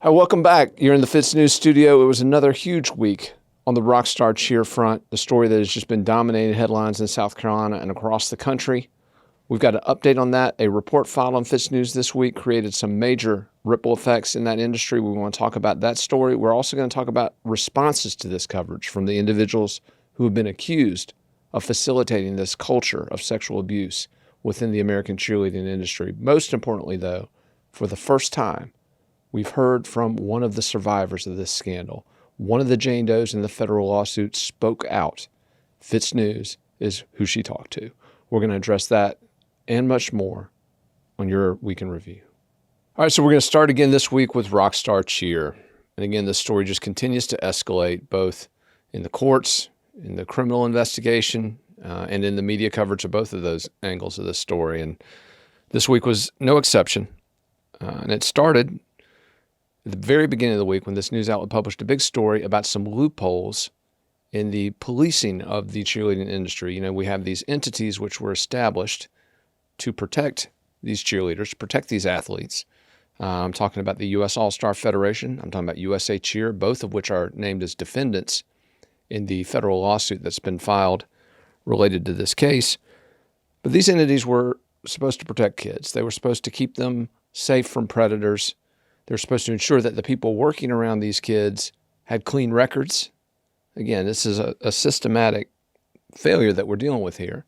Hi, welcome back. You're in the FITSNews studio. It was another huge week on the Rockstar Cheer front, the story that has just been dominating headlines in South Carolina and across the country. We've got an update on that. A report filed on FITSNews this week created some major ripple effects in that industry. We want to talk about that story. We're also going to talk about responses to this coverage from the individuals who have been accused of facilitating this culture of sexual abuse within the American cheerleading industry. Most importantly, though, for the first time, we've heard from one of the survivors of this scandal. One of the Jane Does in the federal lawsuit spoke out. FITSNews is who she talked to. We're going to address that and much more on your Week in Review. All right, so we're going to start again this week with Rockstar Cheer. And again, this story just continues to escalate both in the courts, in the criminal investigation, and in the media coverage of both of those angles of this story. And this week was no exception. And it started at the very beginning of the week when this news outlet published a big story about some loopholes in the policing of the cheerleading industry. You know, we have these entities which were established to protect these cheerleaders, protect these athletes. I'm talking about the U.S. All-Star Federation. I'm talking about USA Cheer, both of which are named as defendants in the federal lawsuit that's been filed related to this case. But these entities were supposed to protect kids. They were supposed to keep them safe from predators. They're supposed to ensure that the people working around these kids had clean records. Again, this is a systematic failure that we're dealing with here.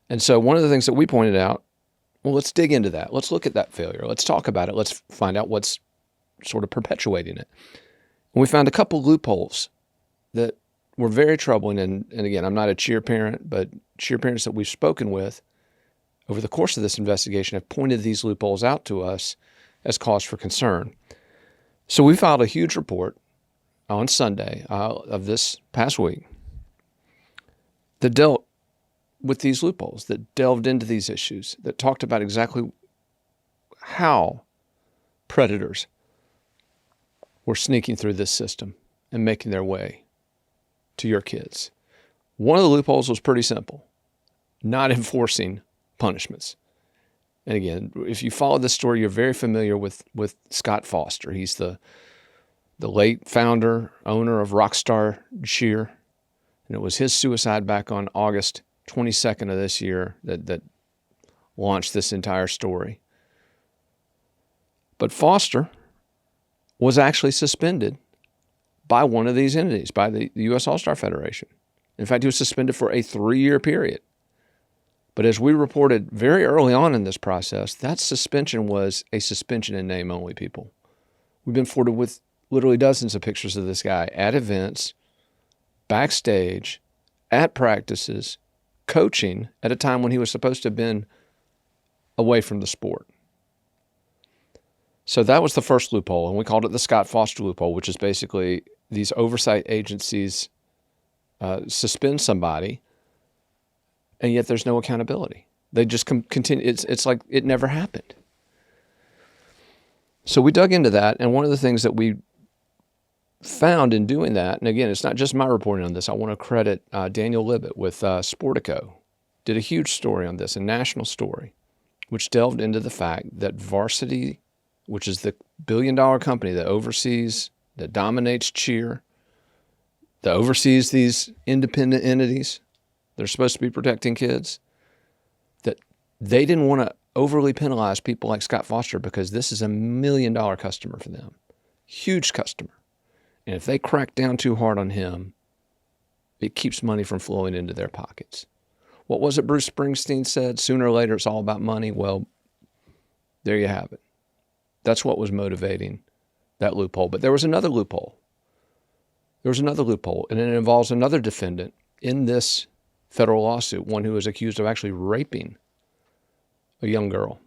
And so one of the things that we pointed out, well, let's dig into that. Let's look at that failure. Let's talk about it. Let's find out what's sort of perpetuating it. And we found a couple loopholes that were very troubling. And again, I'm not a cheer parent, but cheer parents that we've spoken with over the course of this investigation have pointed these loopholes out to us as cause for concern. So we filed a huge report on Sunday of this past week that dealt with these loopholes, that delved into these issues, that talked about exactly how predators were sneaking through this system and making their way to your kids. One of the loopholes was pretty simple: not enforcing punishments. And again, if you follow this story, you're very familiar with Scott Foster. He's the late founder, owner of Rockstar Cheer. And it was his suicide back on August 22nd of this year that launched this entire story. But Foster was actually suspended by one of these entities, by the U.S. All-Star Federation. In fact, he was suspended for a 3-year period. But as we reported very early on in this process, that suspension was a suspension in name only, people. We've been forwarded with literally dozens of pictures of this guy at events, backstage, at practices, coaching at a time when he was supposed to have been away from the sport. So that was the first loophole, and we called it the Scott Foster loophole, which is basically these oversight agencies suspend somebody, and yet there's no accountability. They just continue. It's like it never happened. So we dug into that, and one of the things that we found in doing that, and again, it's not just my reporting on this. I want to credit Daniel Libet with Sportico. Did a huge story on this, a national story, which delved into the fact that Varsity, which is the billion-dollar company that oversees, that dominates cheer, that oversees these independent entities, they're supposed to be protecting kids, that they didn't want to overly penalize people like Scott Foster because this is $1 million customer for them. Huge customer. And if they crack down too hard on him, it keeps money from flowing into their pockets. What was it Bruce Springsteen said? Sooner or later, it's all about money. Well, there you have it. That's what was motivating that loophole. But there was another loophole. And it involves another defendant in this federal lawsuit, one who was accused of actually raping a young girl.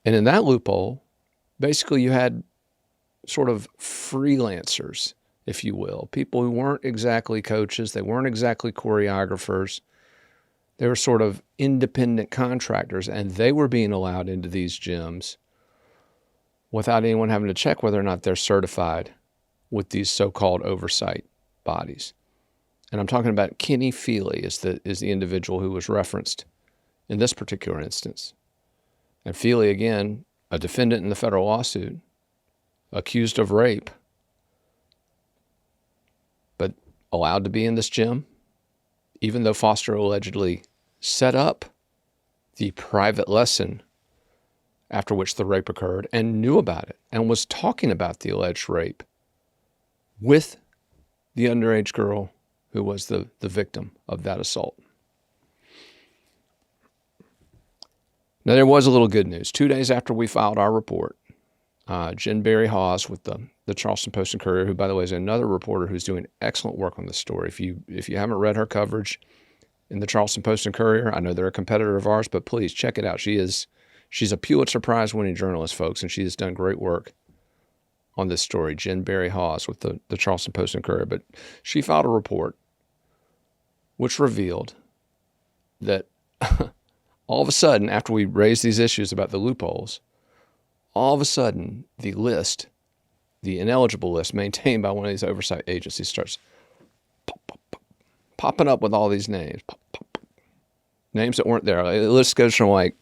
And in that loophole, basically you had sort of freelancers, if you will, people who weren't exactly coaches, they weren't exactly choreographers, they were sort of independent contractors, and they were being allowed into these gyms without anyone having to check whether or not they're certified with these so-called oversight bodies. And I'm talking about Kenny Feely is the individual who was referenced in this particular instance. And Feely, again, a defendant in the federal lawsuit, accused of rape, but allowed to be in this gym, even though Foster allegedly set up the private lesson after which the rape occurred and knew about it and was talking about the alleged rape with the underage girl who was the victim of that assault. Now, there was a little good news. 2 days after we filed our report, Jen Berry Hawes with the Charleston Post and Courier, who, by the way, is another reporter who's doing excellent work on this story. If you haven't read her coverage in the Charleston Post and Courier, I know they're a competitor of ours, but please check it out. She's a Pulitzer Prize winning journalist, folks, and she has done great work on this story. Jen Berry Hawes with the Charleston Post and Courier. But she filed a report which revealed that all of a sudden, after we raised these issues about the loopholes, all of a sudden, the ineligible list maintained by one of these oversight agencies starts popping up with all these names. Names that weren't there. The list goes from like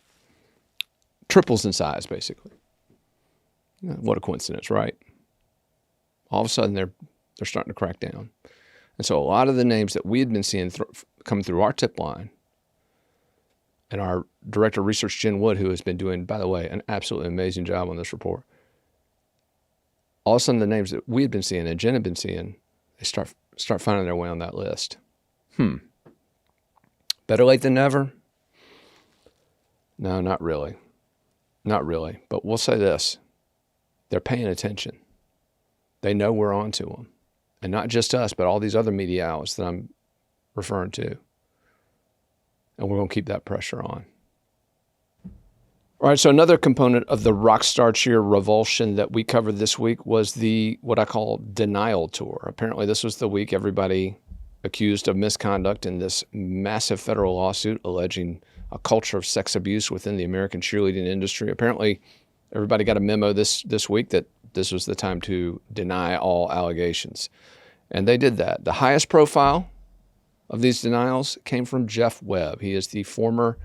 triples in size, basically. What a coincidence, right? All of a sudden, they're starting to crack down. And so a lot of the names that we had been seeing come through our tip line, and our director of research, Jen Wood, who has been doing, by the way, an absolutely amazing job on this report, all of a sudden the names that we had been seeing and Jen had been seeing, they start finding their way on that list. Better late than never? No, not really. Not really. But we'll say this. They're paying attention. They know we're on to them. And not just us, but all these other media outlets that I'm referring to. And we're going to keep that pressure on. All right, so another component of the Rockstar Cheer revulsion that we covered this week was what I call denial tour. Apparently this was the week everybody accused of misconduct in this massive federal lawsuit alleging a culture of sex abuse within the American cheerleading industry. Apparently everybody got a memo this week that this was the time to deny all allegations. And they did that. The highest profile of these denials came from Jeff Webb. He is the former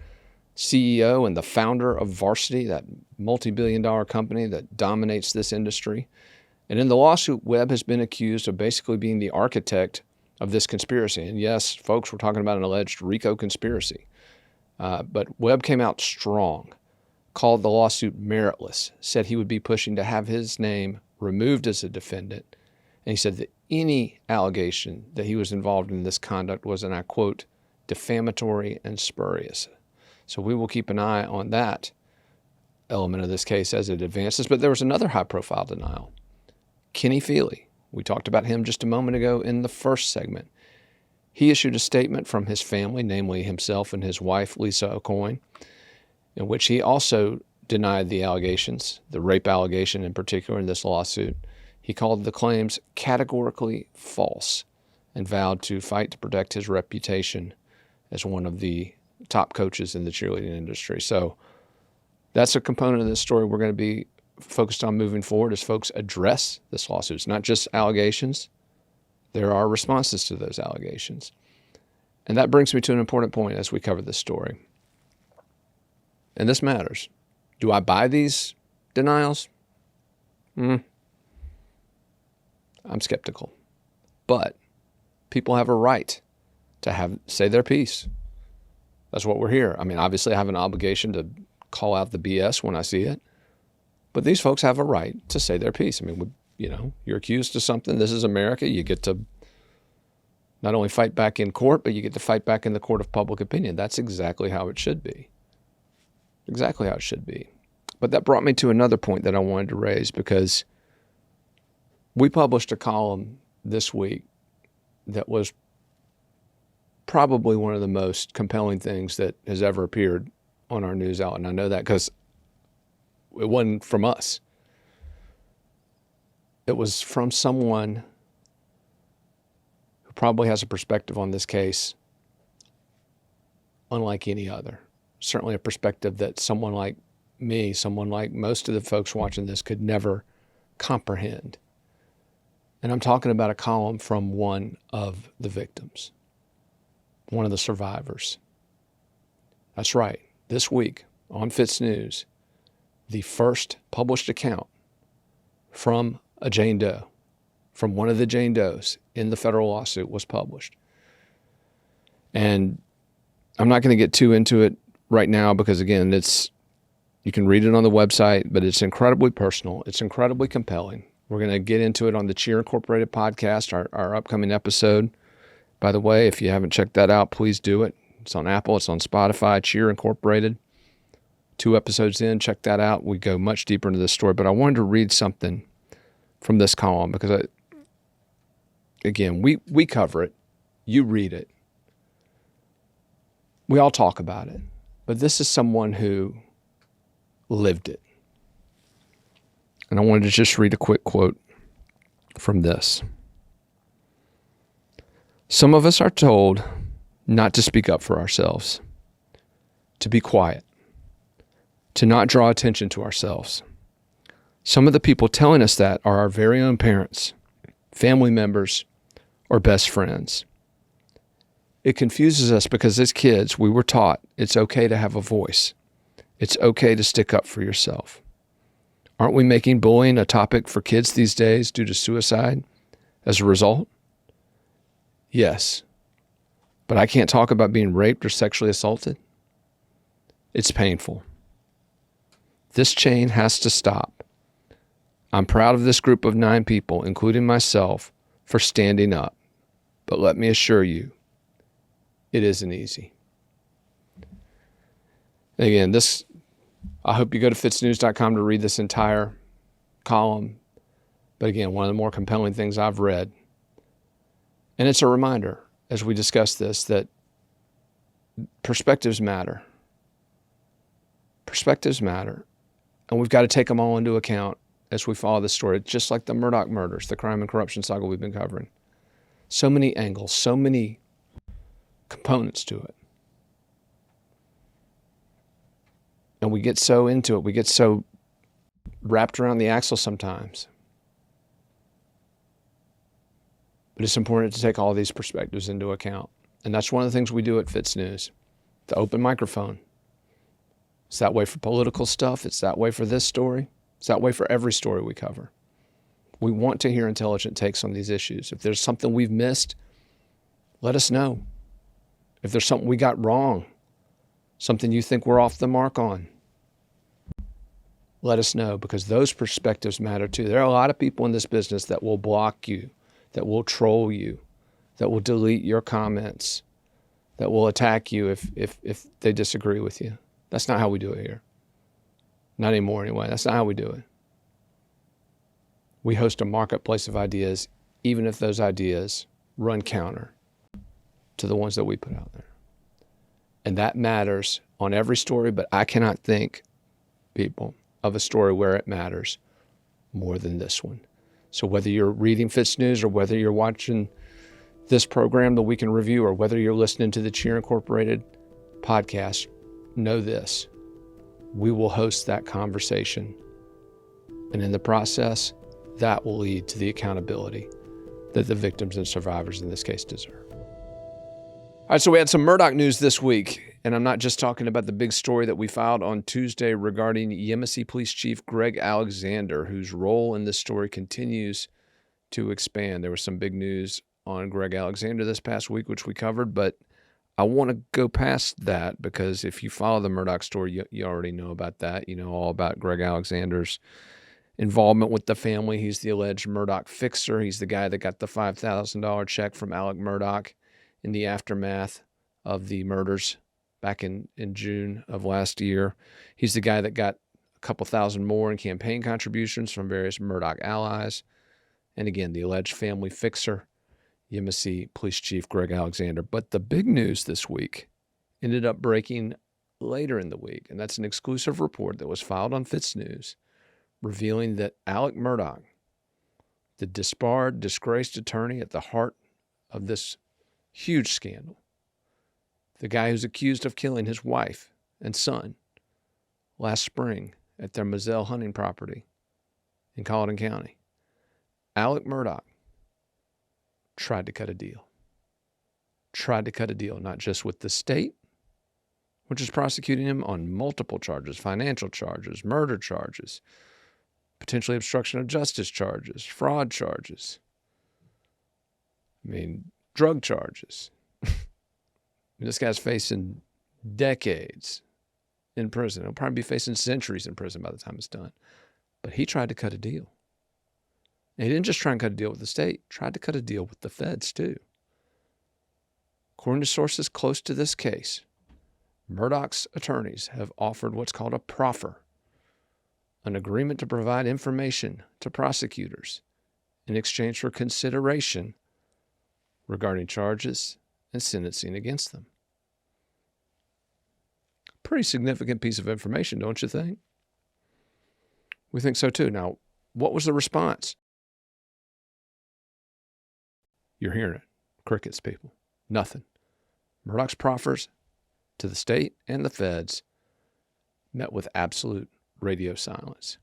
CEO and the founder of Varsity, that multi-billion-dollar company that dominates this industry. And in the lawsuit, Webb has been accused of basically being the architect of this conspiracy. And yes, folks, we're talking about an alleged RICO conspiracy. But Webb came out strong, called the lawsuit meritless, said he would be pushing to have his name removed as a defendant. And he said that any allegation that he was involved in this conduct was, and I quote, defamatory and spurious. So we will keep an eye on that element of this case as it advances. But there was another high-profile denial. Kenny Feely. We talked about him just a moment ago in the first segment. He issued a statement from his family, namely himself and his wife, Lisa Aucoin, in which he also denied the allegations, the rape allegation in particular in this lawsuit. He called the claims categorically false and vowed to fight to protect his reputation as one of the top coaches in the cheerleading industry. So that's a component of this story we're going to be focused on moving forward as folks address this lawsuit. It's not just allegations. There are responses to those allegations. And that brings me to an important point as we cover this story. And this matters. Do I buy these denials? I'm skeptical. But people have a right to say their piece. That's what we're here. I mean, obviously I have an obligation to call out the BS when I see it. But these folks have a right to say their piece. I mean, you're accused of something. This is America. You get to not only fight back in court, but you get to fight back in the court of public opinion. That's exactly how it should be. Exactly how it should be. But that brought me to another point that I wanted to raise, because we published a column this week that was probably one of the most compelling things that has ever appeared on our news outlet. And I know that because it wasn't from us. It was from someone who probably has a perspective on this case unlike any other. Certainly a perspective that someone like me, someone like most of the folks watching this could never comprehend. And I'm talking about a column from one of the victims, one of the survivors. That's right. This week on FITSNews, the first published account from a Jane Doe, from one of the Jane Does in the federal lawsuit was published. And I'm not going to get too into it right now because, again, you can read it on the website, but it's incredibly personal. It's incredibly compelling. We're going to get into it on the Cheer Incorporated podcast, our upcoming episode. By the way, if you haven't checked that out, please do it. It's on Apple. It's on Spotify, Cheer Incorporated. 2 episodes in, check that out. We go much deeper into this story, but I wanted to read something from this column because, we cover it. You read it. We all talk about it, but this is someone who lived it. And I wanted to just read a quick quote from this. Some of us are told not to speak up for ourselves, to be quiet, to not draw attention to ourselves. Some of the people telling us that are our very own parents, family members, or best friends. It confuses us because as kids, we were taught it's okay to have a voice. It's okay to stick up for yourself. Aren't we making bullying a topic for kids these days due to suicide as a result? Yes. But I can't talk about being raped or sexually assaulted. It's painful. This chain has to stop. I'm proud of this group of 9 people, including myself, for standing up. But let me assure you, it isn't easy. Again, I hope you go to FITSNews.com to read this entire column. But again, one of the more compelling things I've read. And it's a reminder, as we discuss this, that perspectives matter. Perspectives matter. And we've got to take them all into account as we follow this story, just like the Murdoch murders, the crime and corruption cycle we've been covering. So many angles, so many components to it. And we get so into it, we get so wrapped around the axle sometimes. But it's important to take all these perspectives into account. And that's one of the things we do at FITSNews, the open microphone. It's that way for political stuff. It's that way for this story. It's that way for every story we cover. We want to hear intelligent takes on these issues. If there's something we've missed, let us know. If there's something we got wrong, something you think we're off the mark on, let us know, because those perspectives matter too. There are a lot of people in this business that will block you, that will troll you, that will delete your comments, that will attack you if they disagree with you. That's not how we do it here. Not anymore anyway. That's not how we do it. We host a marketplace of ideas, even if those ideas run counter to the ones that we put out there. And that matters on every story, but I cannot think, people, of a story where it matters more than this one. So whether you're reading FITSNews or whether you're watching this program, the Week in Review, or whether you're listening to the Cheer Incorporated podcast, know this: we will host that conversation. And in the process, that will lead to the accountability that the victims and survivors in this case deserve. All right, so we had some Murdoch news this week, and I'm not just talking about the big story that we filed on Tuesday regarding Yemassee Police Chief Greg Alexander, whose role in this story continues to expand. There was some big news on Greg Alexander this past week, which we covered, but I want to go past that because if you follow the Murdoch story, you already know about that. You know all about Greg Alexander's involvement with the family. He's the alleged Murdoch fixer. He's the guy that got the $5,000 check from Alec Murdoch in the aftermath of the murders back in June of last year. He's the guy that got a couple thousand more in campaign contributions from various Murdoch allies. And again, the alleged family fixer, Yemassee Police Chief Greg Alexander. But the big news this week ended up breaking later in the week, and that's an exclusive report that was filed on FITSNews revealing that Alec Murdoch, the disbarred, disgraced attorney at the heart of this huge scandal, the guy who's accused of killing his wife and son last spring at their Moselle hunting property in Colleton County, Alec Murdoch tried to cut a deal. Tried to cut a deal, not just with the state, which is prosecuting him on multiple charges, financial charges, murder charges, potentially obstruction of justice charges, fraud charges. Drug charges. This guy's facing decades in prison. He'll probably be facing centuries in prison by the time it's done. But he tried to cut a deal. And he didn't just try and cut a deal with the state, tried to cut a deal with the feds too. According to sources close to this case, Murdoch's attorneys have offered what's called a proffer, an agreement to provide information to prosecutors in exchange for consideration regarding charges and sentencing against them. Pretty significant piece of information, don't you think? We think so too. Now, what was the response? You're hearing it. Crickets, people. Nothing. Murdoch's proffers to the state and the feds met with absolute radio silence.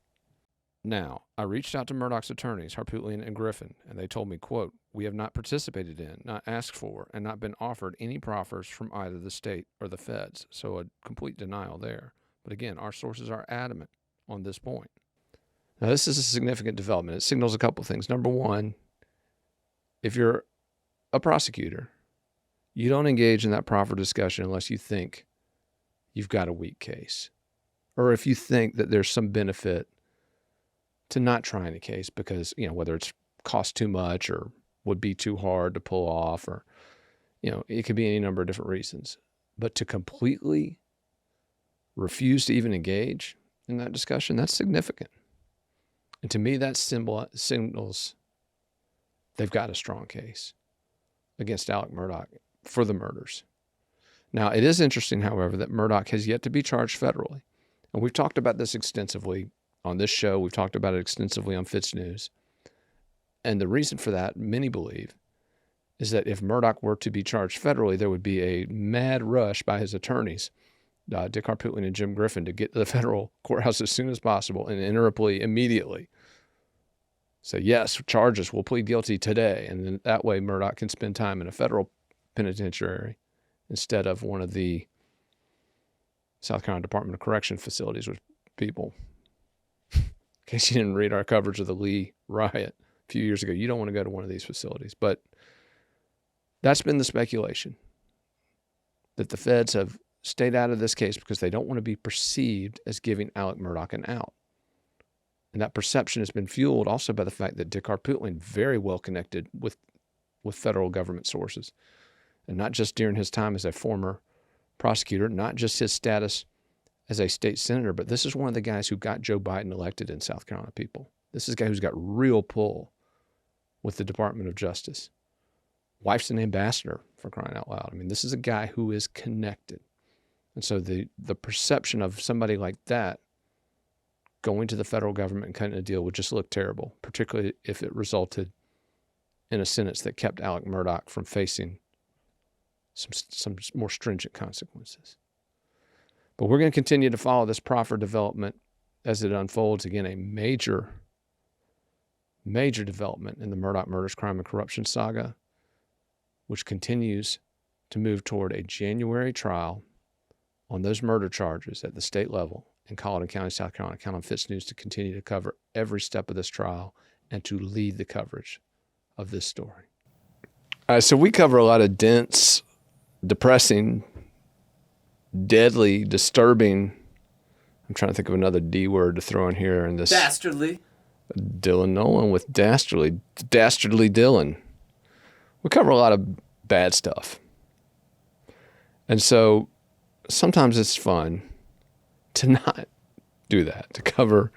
Now, I reached out to Murdoch's attorneys, Harpootlian and Griffin, and they told me, quote, "We have not participated in, not asked for, and not been offered any proffers from either the state or the feds." So a complete denial there. But again, our sources are adamant on this point. Now, this is a significant development. It signals a couple of things. Number one, if you're a prosecutor, you don't engage in that proffer discussion unless you think you've got a weak case, or if you think that there's some benefit to not trying the case because, whether it's cost too much or would be too hard to pull off, or, it could be any number of different reasons. But to completely refuse to even engage in that discussion, that's significant. And to me, that signals they've got a strong case against Alex Murdaugh for the murders. Now, it is interesting, however, that Murdoch has yet to be charged federally. And we've talked about this extensively on this show. We've talked about it extensively on FITSNews. And the reason for that, many believe, is that if Murdoch were to be charged federally, there would be a mad rush by his attorneys, Dick Harpootlian and Jim Griffin, to get to the federal courthouse as soon as possible and enter a plea immediately. So yes, charges, will plead guilty today. And then that way Murdoch can spend time in a federal penitentiary instead of one of the South Carolina Department of Correction facilities, which people, in case you didn't read our coverage of the Lee riot a few years ago, you don't want to go to one of these facilities. But that's been the speculation, that the feds have stayed out of this case because they don't want to be perceived as giving Alex Murdaugh an out. And that perception has been fueled also by the fact that Dick Harpootlian, very well connected with federal government sources, and not just during his time as a former prosecutor, not just his status as a state senator, but this is one of the guys who got Joe Biden elected in South Carolina, people. This is a guy who's got real pull with the Department of Justice. Wife's an ambassador, for crying out loud. This is a guy who is connected. And so the perception of somebody like that going to the federal government and cutting a deal would just look terrible, particularly if it resulted in a sentence that kept Alex Murdaugh from facing some more stringent consequences. But we're going to continue to follow this proffer development as it unfolds. Again, a major development in the Murdaugh murders, crime, and corruption saga, which continues to move toward a January trial on those murder charges at the state level in Colleton County, South Carolina. Count on FITSNews to continue to cover every step of this trial and to lead the coverage of this story. All right, so we cover a lot of dense, depressing, deadly, disturbing, I'm trying to think of another D word to throw in here. In this dastardly. Dylan Nolan with dastardly Dylan. We cover a lot of bad stuff. And so sometimes it's fun to not do that, to cover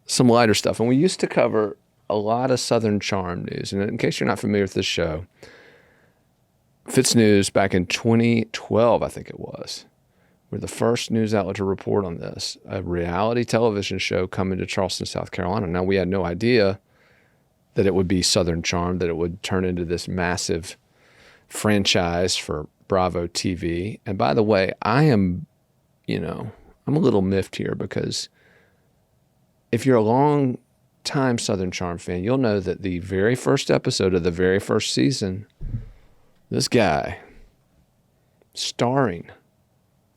some lighter stuff. And we used to cover a lot of Southern Charm news. And in case you're not familiar with this show, FITSNews back in 2012, I think it was, were the first news outlet to report on this, a reality television show coming to Charleston, South Carolina. Now, we had no idea that it would be Southern Charm, that it would turn into this massive franchise for Bravo TV. And by the way, I'm a little miffed here, because if you're a long time Southern Charm fan, you'll know that the very first episode of the very first season, this guy starring,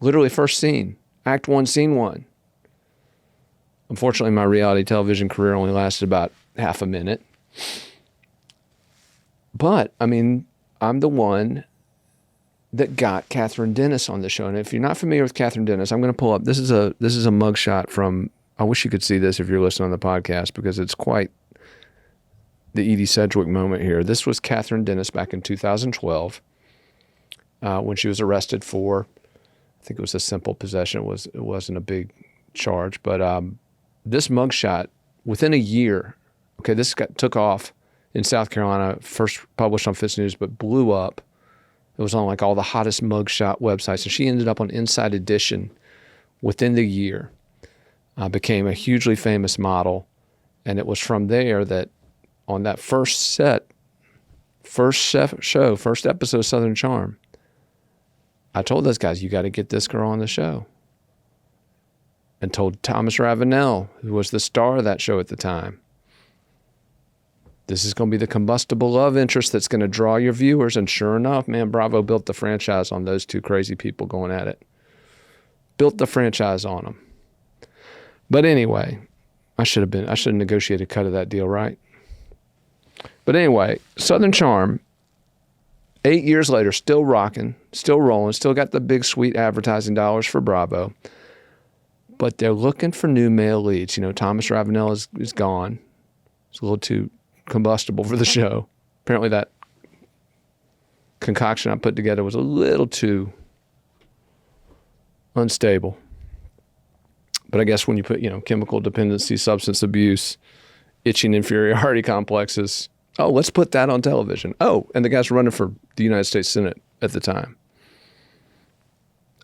literally first scene, act one, scene one, Unfortunately, my reality television career only lasted about half a minute. But, I mean, I'm the one that got Catherine Dennis on the show. And if you're not familiar with Catherine Dennis, I'm going to pull up. This is a mugshot from, I wish you could see this if you're listening on the podcast, because it's quite the Edie Sedgwick moment here. This was Catherine Dennis back in 2012 when she was arrested for, I think it was a simple possession. It wasn't a big charge, but this mugshot, within a year, okay, this took off in South Carolina, first published on FITSNews, but blew up. It was on like all the hottest mugshot websites, and she ended up on Inside Edition within the year, became a hugely famous model, and it was from there that on that first episode of Southern Charm, I told those guys, you got to get this girl on the show. And told Thomas Ravenel, who was the star of that show at the time, this is going to be the combustible love interest that's going to draw your viewers. And sure enough, man, Bravo built the franchise on those two crazy people going at it. Built the franchise on them. But anyway, I should have negotiated a cut of that deal, right? But anyway, Southern Charm, 8 years later, still rocking, still rolling, still got the big sweet advertising dollars for Bravo. But they're looking for new male leads. You know, Thomas Ravenel is gone. It's a little too combustible for the show. Apparently that concoction I put together was a little too unstable. But I guess when you put, chemical dependency, substance abuse, itching inferiority complexes, oh, let's put that on television. Oh, and the guys were running for the United States Senate at the time.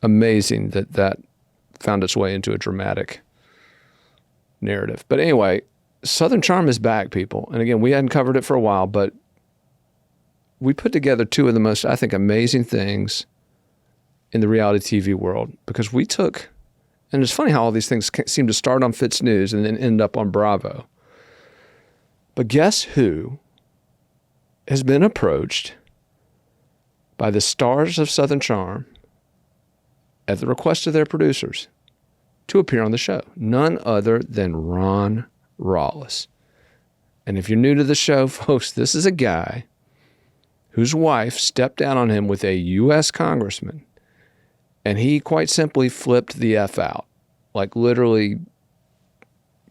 Amazing that found its way into a dramatic narrative. But anyway, Southern Charm is back, people. And again, we hadn't covered it for a while, but we put together two of the most, I think, amazing things in the reality TV world, because we took, and it's funny how all these things seem to start on FITSNews and then end up on Bravo. But guess who has been approached by the stars of Southern Charm at the request of their producers to appear on the show? None other than Ron Rawls. And if you're new to the show, folks, this is a guy whose wife stepped down on him with a U.S. congressman, and he quite simply flipped the F out. Like literally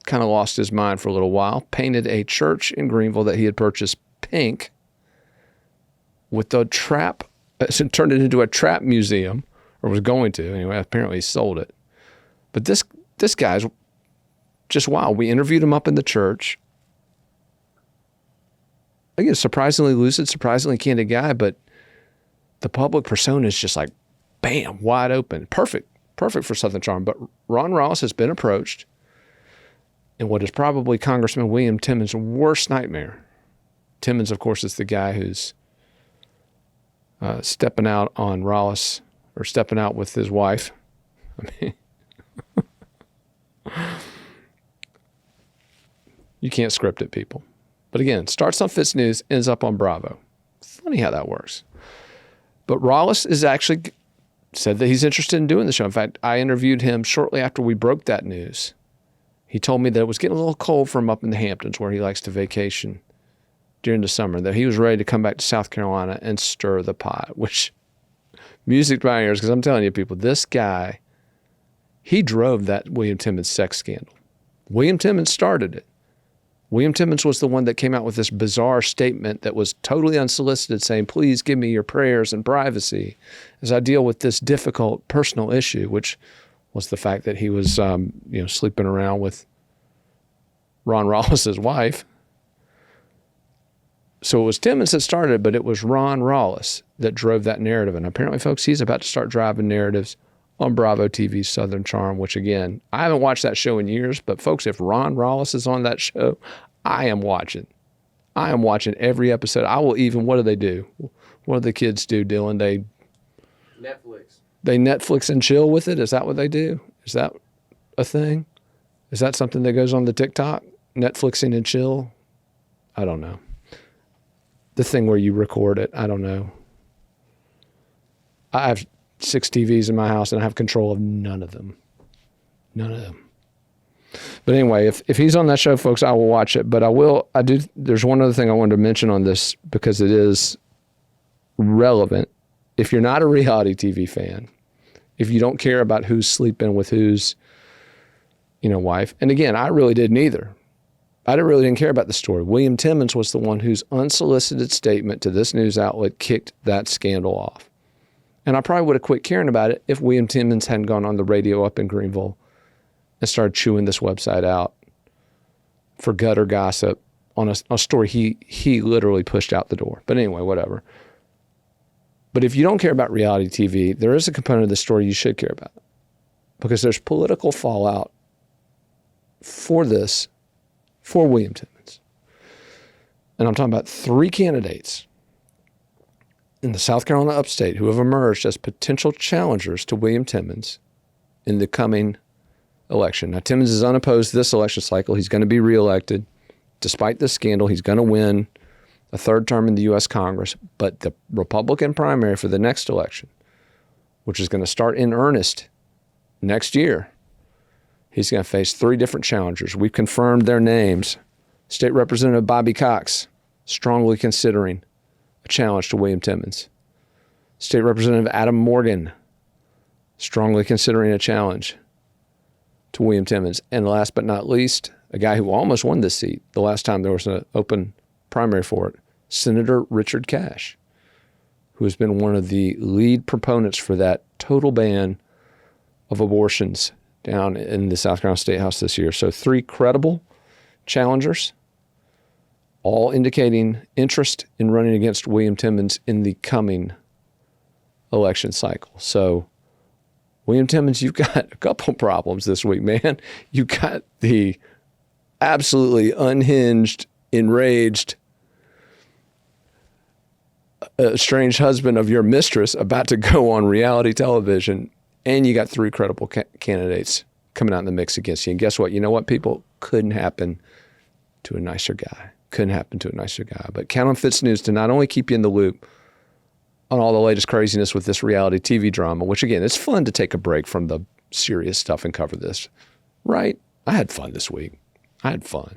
kind of lost his mind for a little while, painted a church in Greenville that he had purchased pink with the trap, turned it into a trap museum, or was going to. Anyway, apparently he sold it. But this guy's just wild. We interviewed him up in the church. Again, surprisingly lucid, surprisingly candid guy, but the public persona is just like, bam, wide open. Perfect for Southern Charm. But Ron Ross has been approached in what is probably Congressman William Timmons' worst nightmare. Timmons, of course, is the guy who's stepping out on Rollis, or stepping out with his wife. I mean, you can't script it, people. But again, starts on FITSNews, ends up on Bravo. Funny how that works. But Rollis is actually said that he's interested in doing the show. In fact, I interviewed him shortly after we broke that news. He told me that it was getting a little cold for him up in the Hamptons, where he likes to vacation during the summer, that he was ready to come back to South Carolina and stir the pot, which music to my ears, because I'm telling you, people, this guy, he drove that William Timmons sex scandal. William Timmons started it. William Timmons was the one that came out with this bizarre statement that was totally unsolicited, saying, please give me your prayers and privacy as I deal with this difficult personal issue, which was the fact that he was sleeping around with Ron Rawlins' wife. So it was Timmons that started, but it was Ron Rawls that drove that narrative. And apparently, folks, he's about to start driving narratives on Bravo TV's Southern Charm, which, again, I haven't watched that show in years. But, folks, if Ron Rawls is on that show, I am watching. I am watching every episode. I will even, what do they do? What do the kids do, Dylan? They Netflix and chill with it? Is that what they do? Is that a thing? Is that something that goes on the TikTok? Netflixing and chill? I don't know. The thing where you record it, I don't know. I have 6 TVs in my house, and I have control of none of them. None of them. But anyway, if he's on that show, folks, I will watch it. But there's one other thing I wanted to mention on this because it is relevant. If you're not a reality TV fan, if you don't care about who's sleeping with whose, wife, and again, I really didn't either. I really didn't care about the story. William Timmons was the one whose unsolicited statement to this news outlet kicked that scandal off. And I probably would have quit caring about it if William Timmons hadn't gone on the radio up in Greenville and started chewing this website out for gutter gossip on a story he literally pushed out the door. But anyway, whatever. But if you don't care about reality TV, there is a component of the story you should care about because there's political fallout for this, for William Timmons. And I'm talking about 3 candidates in the South Carolina upstate who have emerged as potential challengers to William Timmons in the coming election. Now, Timmons is unopposed this election cycle. He's going to be reelected. Despite this scandal, he's going to win a 3rd term in the U.S. Congress. But the Republican primary for the next election, which is going to start in earnest next year, he's going to face 3 different challengers. We've confirmed their names. State Representative Bobby Cox, strongly considering a challenge to William Timmons. State Representative Adam Morgan, strongly considering a challenge to William Timmons. And last but not least, a guy who almost won this seat the last time there was an open primary for it, Senator Richard Cash, who has been one of the lead proponents for that total ban of abortions down in the South Carolina State House this year. So 3 credible challengers, all indicating interest in running against William Timmons in the coming election cycle. So, William Timmons, you've got a couple problems this week, man. You've got the absolutely unhinged, enraged, estranged husband of your mistress about to go on reality television, and you got 3 credible candidates coming out in the mix against you. And guess what? You know what, people? Couldn't happen to a nicer guy. Couldn't happen to a nicer guy. But count on FITSNews to not only keep you in the loop on all the latest craziness with this reality TV drama, which again, it's fun to take a break from the serious stuff and cover this, right? I had fun this week. I had fun.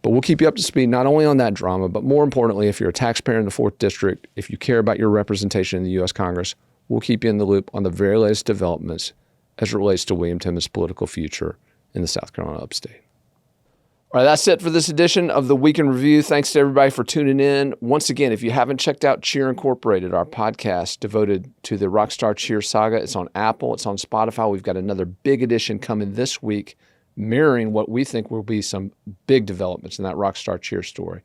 But we'll keep you up to speed not only on that drama, but more importantly, if you're a taxpayer in the 4th District, if you care about your representation in the U.S. Congress, we'll keep you in the loop on the very latest developments as it relates to William Timmons' political future in the South Carolina upstate. All right, that's it for this edition of the Week in Review. Thanks to everybody for tuning in. Once again, if you haven't checked out Cheer Incorporated, our podcast devoted to the Rockstar Cheer saga, it's on Apple, it's on Spotify. We've got another big edition coming this week, mirroring what we think will be some big developments in that Rockstar Cheer story.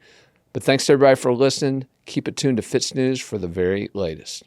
But thanks to everybody for listening. Keep it tuned to FITSNews for the very latest.